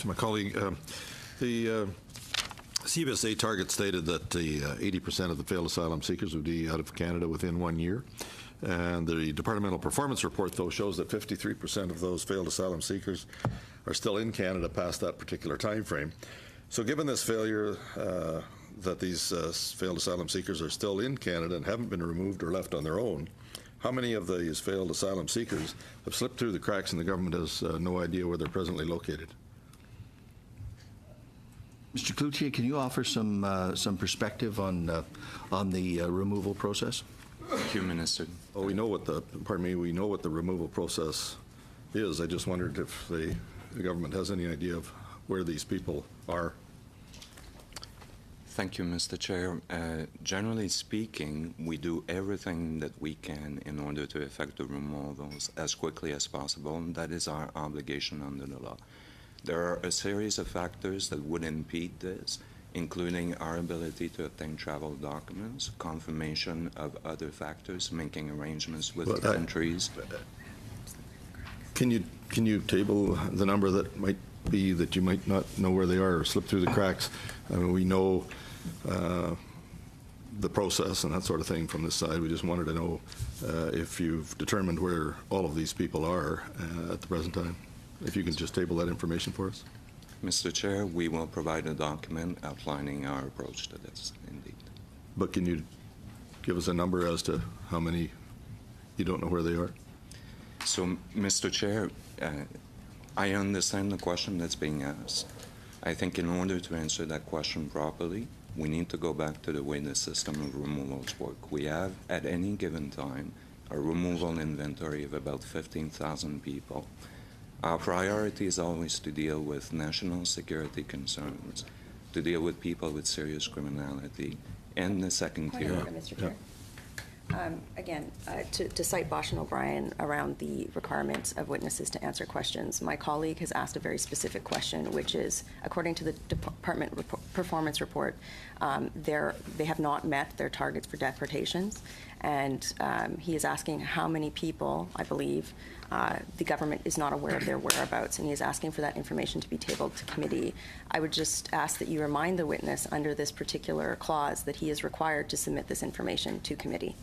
to my colleague. The CBSA target stated that the 80% of the failed asylum seekers would be out of Canada within 1 year. And the departmental performance report, though, shows that 53% of those failed asylum seekers are still in Canada past that particular time frame. So given this failure, that these failed asylum seekers are still in Canada and haven't been removed or left on their own, how many of these failed asylum seekers have slipped through the cracks and the government has no idea where they're presently located? Mr. Cloutier, can you offer some perspective on the removal process? Thank you, Minister. Oh, we know what the we know what the removal process is. I just wondered if the government has any idea of where these people are. Thank you, Mr. Chair. Generally speaking, we do everything that we can in order to effect the removals as quickly as possible, and that is our obligation under the law. There are a series of factors that would impede this, including our ability to obtain travel documents, confirmation of other factors, making arrangements with the countries. Can you table the number that might be that you might not know where they are or slip through the cracks? I mean, we know the process and that sort of thing from this side. We just wanted to know if you've determined where all of these people are at the present time. If you can just table that information for us. Mr. Chair, we will provide a document outlining our approach to this, indeed. But can you give us a number as to how many you don't know where they are? So, Mr. Chair, I understand the question that's being asked. I think in order to answer that question properly, we need to go back to the way the system of removals work. We have, at any given time, a removal inventory of about 15,000 people. Our priority is always to deal with national security concerns, to deal with people with serious criminality, and the second tier. Mr. Chair. Again, to cite Bosch and O'Brien around the requirements of witnesses to answer questions, my colleague has asked a very specific question, which is, according to the department performance report, they have not met their targets for deportations, and he is asking how many people, I believe, the government is not aware of their whereabouts, and he is asking for that information to be tabled to committee. I would just ask that you remind the witness under this particular clause that he is required to submit this information to committee.